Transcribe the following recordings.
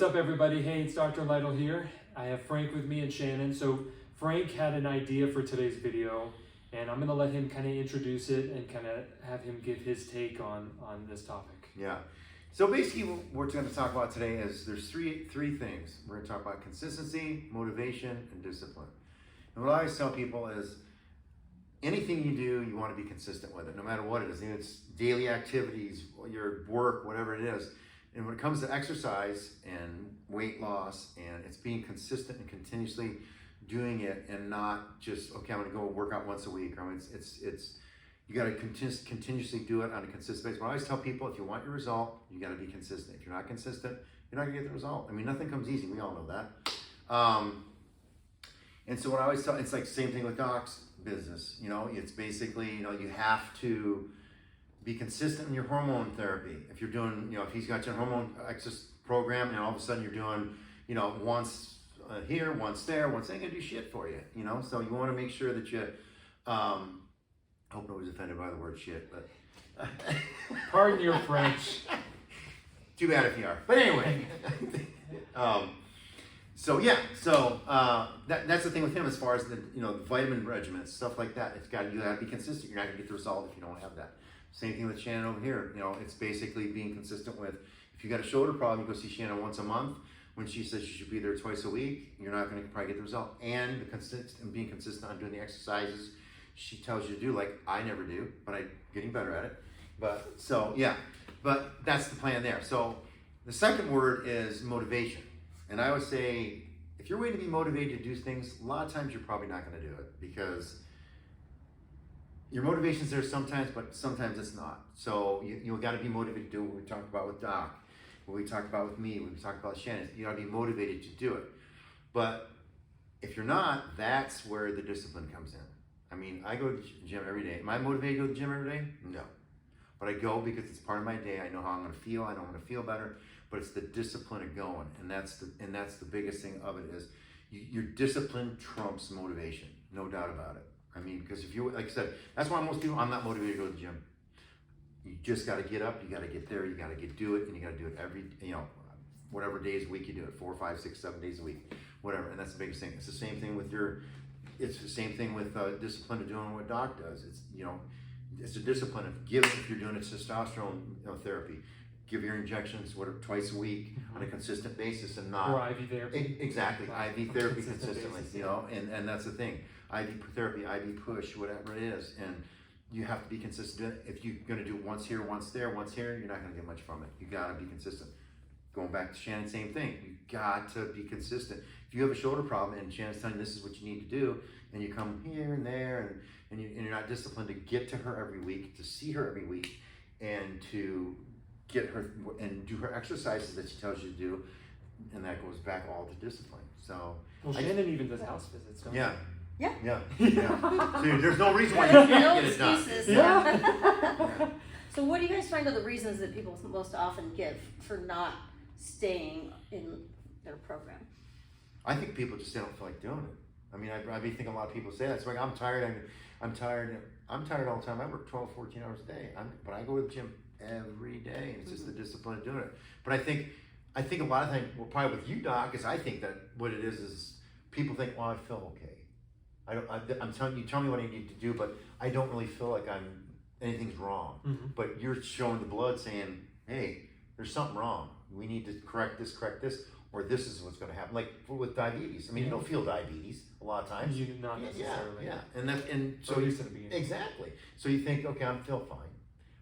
up, everybody? Hey, it's Dr. Lytle here. I have Frank with me and Shannon. So Frank had an idea for today's video, and I'm going to let him kind of introduce it and kind of have him give his take on this topic. Yeah. So basically what we're going to talk about today is there's three things. We're going to talk about consistency, motivation, and discipline. And what I always tell people is anything you do, you want to be consistent with it, no matter what it is. And it's daily activities, your work, whatever it is. And when it comes to exercise and weight loss, and it's being consistent and continuously doing it, and not just, okay, I'm going to go work out once a week. I mean, it's you got to continuously do it on a consistent basis. But I always tell people, if you want your result, you got to be consistent. If you're not consistent, you're not going to get the result. I mean, nothing comes easy. We all know that. And so what I always tell, it's like the same thing with Doc's business. You know, it's basically, you know, you have to be consistent in your hormone therapy. If you're doing, you know, if he's got your hormone exercise program, and all of a sudden you're doing, you know, once here, once there, once ain't gonna do shit for you, you know. So you want to make sure that you. I hope nobody's offended by the word shit, but Pardon your French. Too bad if you are. But anyway. So yeah, that's the thing with him as far as the, you know, the vitamin regimens, stuff like that. You got to be consistent. You're not gonna get the result if you don't have that. Same thing with Shannon over here. You know, it's basically being consistent with, if you got a shoulder problem, you go see Shannon once a month. When she says you should be there twice a week, you're not going to probably get the result. And being consistent on doing the exercises she tells you to do, like I never do, but I'm getting better at it. But so yeah, but that's the plan there. So the second word is motivation. And I would say, if you're waiting to be motivated to do things, a lot of times you're probably not going to do it, because your motivation's there sometimes, but sometimes it's not. So you got to be motivated to do what we talked about with Doc, what we talked about with me, what we talked about with Shannon. You got to be motivated to do it. But if you're not, that's where the discipline comes in. I mean, I go to the gym every day. Am I motivated to go to the gym every day? No. But I go because it's part of my day. I know how I'm going to feel. I know I'm going to feel better. But it's the discipline of going, and that's the biggest thing of it is your discipline trumps motivation, no doubt about it. I mean, because if you, like I said, that's why most people, I'm not motivated to go to the gym. You just got to get up, you got to get there, you got to do it, and you got to do it every, you know, whatever days a week you do it, 4, 5, 6, 7 days a week, whatever. And that's the biggest thing. It's the same thing with it's the same thing with discipline of doing what Doc does. It's, you know, it's a discipline of giving, if you're doing a testosterone, you know, therapy, give your injections twice a week on a consistent basis, and not or IV therapy. Exactly, IV therapy consistently, basis, you know, and that's the thing. IV therapy, IV push, whatever it is, and you have to be consistent. If you're going to do it once here, once there, once here, you're not going to get much from it. You got to be consistent. Going back to Shannon, same thing. You got to be consistent. If you have a shoulder problem and Shannon's telling you this is what you need to do, and you come here and there, and you're not disciplined to get to her every week, to see her every week, and to get her and do her exercises that she tells you to do, and that goes back all to discipline. So well, Shannon even does house visits. Don't yeah. Yeah. Yeah. Yeah. So there's no reason why you can't get it done. Yeah. So what do you guys find are the reasons that people most often give for not staying in their program? I think people just don't feel like doing it. I mean, I think a lot of people say that. It's like, I'm tired all the time. I work 12, 14 hours a day. But I go to the gym every day. It's just the discipline of doing it. But I think a lot of times, well, probably with you, Doc, is I think that what it is people think, well, I feel okay. I'm telling you, tell me what I need to do, but I don't really feel like anything's wrong. Mm-hmm. But you're showing the blood saying, hey, there's something wrong. We need to correct this, or this is what's going to happen. Like with diabetes. I mean, you don't feel diabetes a lot of times. You not necessarily. Yeah. And so exactly. So you think, okay, I feel fine,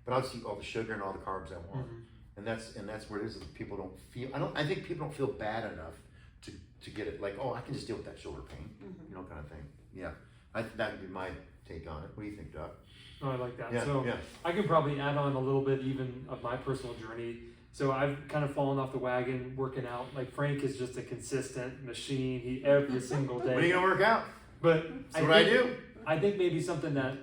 but I'll see all the sugar and all the carbs I want. Mm-hmm. And that's where it is. People don't feel. I think people don't feel bad enough to get it. Like, oh, I can just deal with that shoulder pain, you know, kind of thing. Yeah, that would be my take on it. What do you think, Doc? Oh, I like that. Yeah, so I can probably add on a little bit even of my personal journey. So I've kind of fallen off the wagon working out. Like Frank is just a consistent machine. He every single day. When are you gonna work out? But that's what I do. I think maybe something that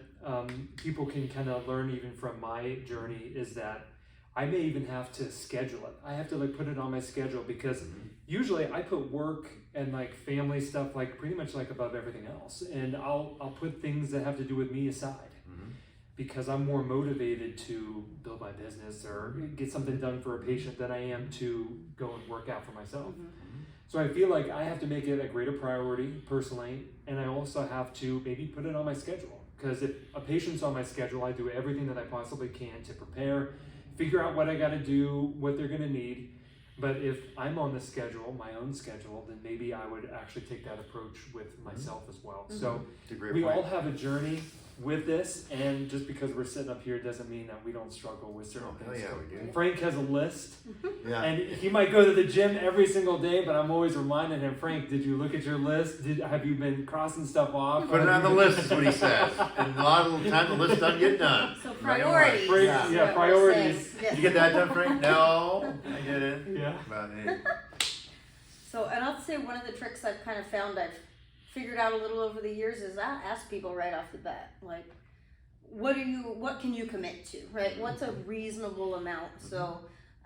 people can kind of learn even from my journey is that I may even have to schedule it. I have to like put it on my schedule because usually I put work and like family stuff like pretty much like above everything else, and I'll put things that have to do with me aside because I'm more motivated to build my business or get something done for a patient than I am to go and work out for myself. So I feel like I have to make it a greater priority personally, and I also have to maybe put it on my schedule. Because if a patient's on my schedule, I do everything that I possibly can to prepare, figure out what I got to do, what they're going to need. But if I'm on the schedule, my own schedule, then maybe I would actually take that approach with myself as well. So we all have a journey with this, and just because we're sitting up here doesn't mean that we don't struggle with certain things. Yeah, we do. Frank has a list, Yeah. and he might go to the gym every single day, but I'm always reminding him, Frank, did you look at your list? Have you been crossing stuff off? Put it on the list is what he says. And a lot of the time the list doesn't get done. So priorities. Frank, is what we're priorities. saying. Did Yes. you get that done, Frank? No, I didn't. Yeah. But, hey. So, and I'll say one of the tricks I've kind of found I've figured out a little over the years is I ask people right off the bat, like, what can you commit to, right? What's a reasonable amount? So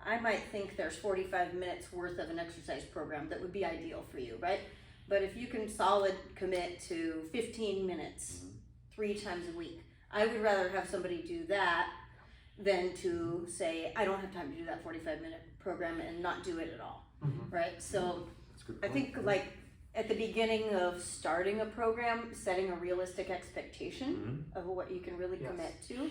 I might think there's 45 minutes worth of an exercise program that would be ideal for you, right? But if you can solid commit to 15 minutes 3 times a week, I would rather have somebody do that than to say, I don't have time to do that 45-minute program and not do it at all, right? So That's a good I point. think like at the beginning of starting a program, setting a realistic expectation of what you can really commit to,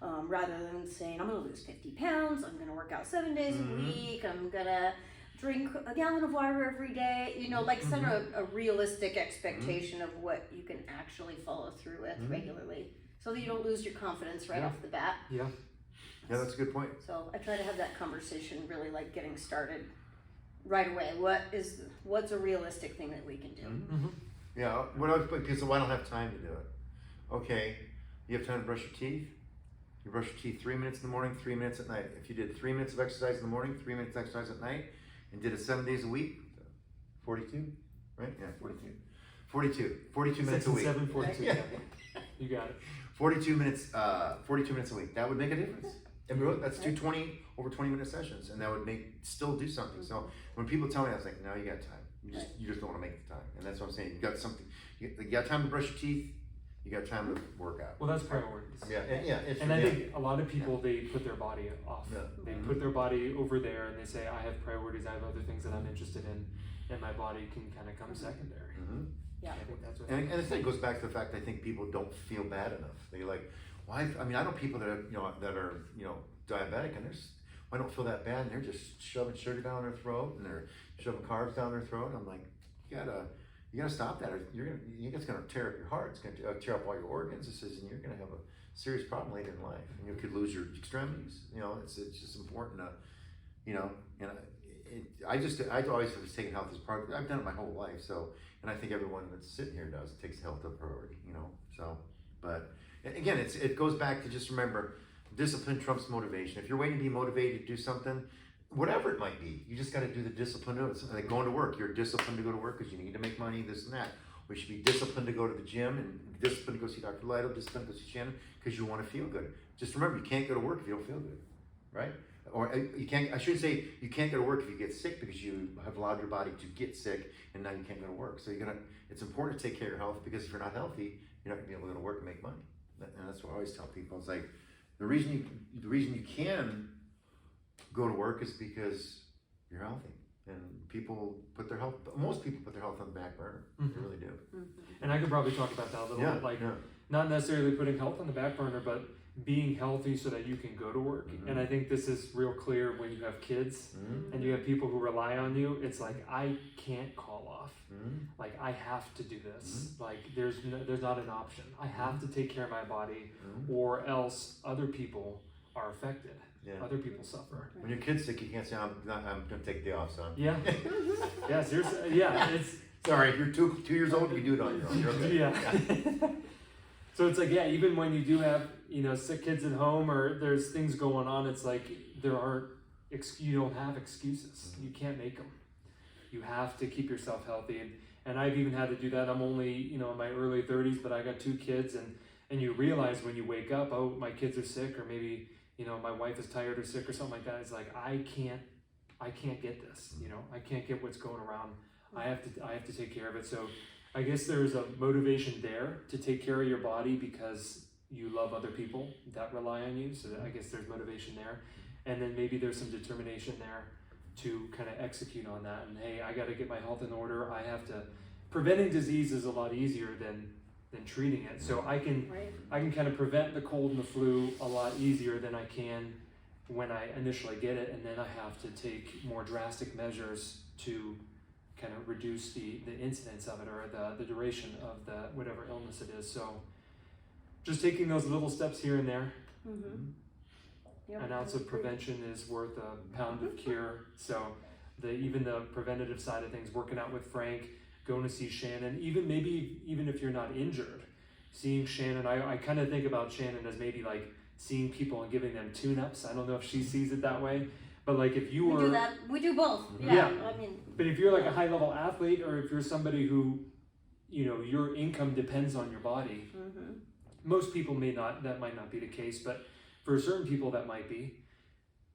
rather than saying, I'm gonna lose 50 pounds, I'm gonna work out 7 days a week, I'm gonna drink a gallon of water every day, you know, like set a realistic expectation of what you can actually follow through with regularly, so that you don't lose your confidence right off the bat. Yeah. Yeah, that's a good point. So I try to have that conversation really like getting started right away. What's a realistic thing that we can do? Yeah, because I don't have time to do it. Okay, you have time to brush your teeth? You brush your teeth 3 minutes in the morning, 3 minutes at night. If you did 3 minutes of exercise in the morning, 3 minutes exercise at night, and did it 7 days a week, 42, right? Yeah, 42. 42 minutes a week. 6 and 7, 42. Yeah. You got it. 42 minutes a week. That would make a difference. And that's over 20-minute sessions, and that would still do something. So when people tell me, I was like, no, you got time. You just don't want to make the time, and that's what I'm saying. You got something. You got time to brush your teeth. You got time to work out. Well, that's priorities. Yeah. And I think a lot of people, they put their body off. Yeah. They put their body over there, and they say, I have priorities. I have other things that I'm interested in, and my body can kind of come secondary. Yeah. I think that's what. And the thing goes back to the fact I think people don't feel bad enough. They're like, why? I mean, I know people that are diabetic, and I don't feel that bad, and they're just shoving sugar down their throat, and they're shoving carbs down their throat. And I'm like, you gotta stop that. Or it's gonna tear up your heart. It's gonna tear up all your organs. It says, and you're gonna have a serious problem later in life, and you could lose your extremities. It's just important to, I always have taken health as part of it. I've done it my whole life, so. And I think everyone that's sitting here does. It takes health a priority, So, but again, it goes back to just remember, discipline trumps motivation. If you're waiting to be motivated to do something, whatever it might be, you just got to do the discipline of it. Like going to work, you're disciplined to go to work because you need to make money, this and that. We should be disciplined to go to the gym and disciplined to go see Dr. Lido, disciplined to go see Shannon because you want to feel good. Just remember, you can't go to work if you don't feel good, right? Or you can't. I should say you can't go to work if you get sick because you have allowed your body to get sick, and now you can't go to work. So it's important to take care of your health because if you're not healthy, you're not gonna be able to go to work and make money. And that's what I always tell people. It's like the reason you can go to work is because you're healthy. And most people put their health on the back burner. They really do. And I could probably talk about that a little bit, not necessarily putting health on the back burner, but being healthy so that you can go to work. And I think this is real clear when you have kids and you have people who rely on you. It's like, I can't call off. Like, I have to do this. Like, there's not an option. I have to take care of my body or else other people are affected. Yeah. Other people suffer. When your kid's sick, you can't say, I'm gonna take the day off, son. Yeah. Yeah, seriously. Yeah, it's... Sorry, if you're 2 years old, you can do it on your own. You're okay. Yeah. So it's like, even when you do have, sick kids at home or there's things going on, it's like you don't have excuses. You can't make them. You have to keep yourself healthy. And I've even had to do that. I'm only, in my early 30s, but I got 2 kids and you realize when you wake up, oh, my kids are sick, or maybe, my wife is tired or sick or something like that. It's like, I can't get this, I can't get what's going around. I have to take care of it. So I guess there's a motivation there to take care of your body because, you love other people that rely on you. So that I guess there's motivation there. And then maybe there's some determination there to kind of execute on that. And hey, I got to get my health in order. I have to, preventing disease is a lot easier than treating it. So I can kind of prevent the cold and the flu a lot easier than I can when I initially get it. And then I have to take more drastic measures to kind of reduce the incidence of it, or the duration of the whatever illness it is. So just taking those little steps here and there. Yep, An ounce of prevention is worth a pound of cure. So even the preventative side of things, working out with Frank, going to see Shannon, even if you're not injured, seeing Shannon, I kind of think about Shannon as maybe like seeing people and giving them tune-ups. I don't know if she sees it that way, but like if you we do that, we do both. Yeah. I mean, but if you're like a high-level athlete, or if you're somebody who, your income depends on your body, most people that might not be the case, but for certain people that might be.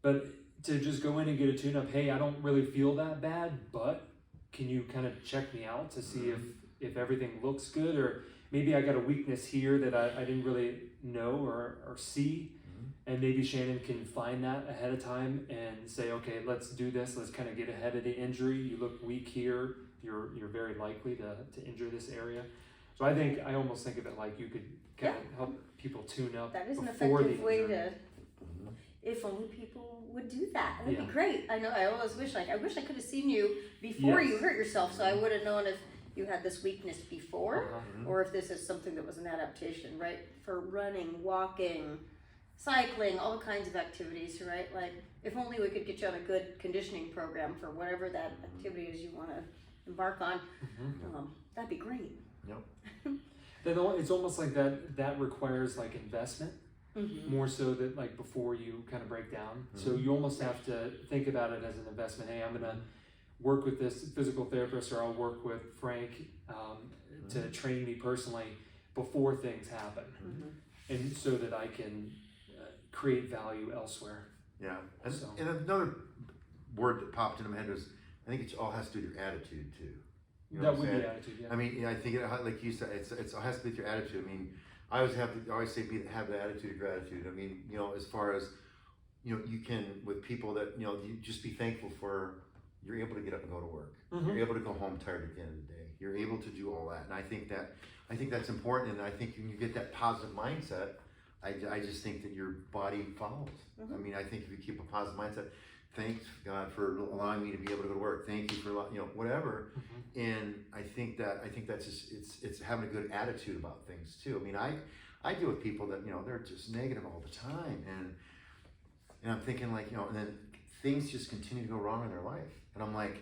But to just go in and get a tune-up, hey, I don't really feel that bad, but can you kind of check me out to see if everything looks good, or maybe I got a weakness here that I didn't really know or see, and maybe Shannon can find that ahead of time and say, okay, let's do this. Let's kind of get ahead of the injury. You look weak here. You're very likely to injure this area. So I almost think of it like you could kind of help people tune up. that is an before effective the way injury. to. If only people would do that. That'd be great. I know. I always wish I could have seen you before you hurt yourself, so I would have known if you had this weakness before, or if this is something that was an adaptation, right? For running, walking, cycling, all kinds of activities, right? Like, if only we could get you on a good conditioning program for whatever that activity is you want to embark on. That'd be great. Yep. Then it's almost like that requires like investment. More so that like before you kind of break down. So you almost have to think about it as an investment. Hey, I'm gonna work with this physical therapist, or I'll work with Frank to train me personally before things happen, and so that I can create value elsewhere. Yeah, and another word that popped into my head was, I think it all has to do with your attitude too. You know That would be attitude. Yeah. I mean, I think like you said, it has to do with your attitude. I mean, I always say have the attitude of gratitude. I mean, as far as, you can, with people that, you just be thankful for, you're able to get up and go to work. You're able to go home tired at the end of the day. You're able to do all that. And I think that's important. And I think when you get that positive mindset, I just think that your body follows. I mean, I think if you keep a positive mindset, thanks God for allowing me to be able to go to work. Thank you for, whatever. And I think that's just, it's having a good attitude about things too. I mean, I deal with people that, they're just negative all the time. And I'm thinking like, and then things just continue to go wrong in their life. And I'm like,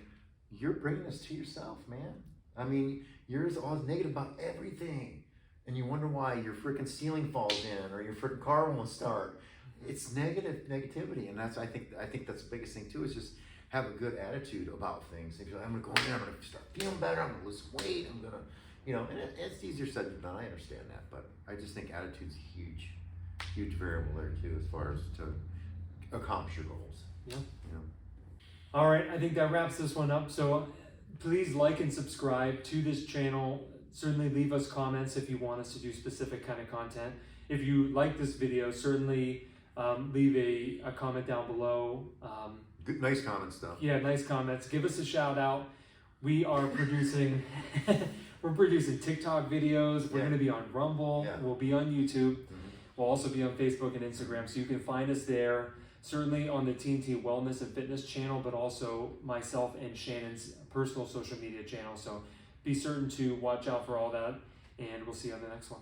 you're bringing this to yourself, man. I mean, you're always negative about everything. And you wonder why your freaking ceiling falls in, or your freaking car won't start. It's negativity, and I think that's the biggest thing too, is just have a good attitude about things. If you're like, I'm gonna go in there, I'm gonna start feeling better, I'm gonna lose weight, I'm gonna, and it's easier said than done. I understand that, but I just think attitude's a huge variable there too, as far as to accomplish your goals. Yeah. All right, I think that wraps this one up. So please like and subscribe to this channel. Certainly leave us comments if you want us to do specific kind of content. If you like this video, certainly leave a comment down below. Good, nice comments though. Yeah, nice comments. Give us a shout out. We are producing we're producing TikTok videos. We're going to be on Rumble. We'll be on YouTube. We'll also be on Facebook and Instagram, so you can find us there. Certainly on the TNT Wellness and Fitness channel, but also myself and Shannon's personal social media channel. So be certain to watch out for all that, and we'll see you on the next one.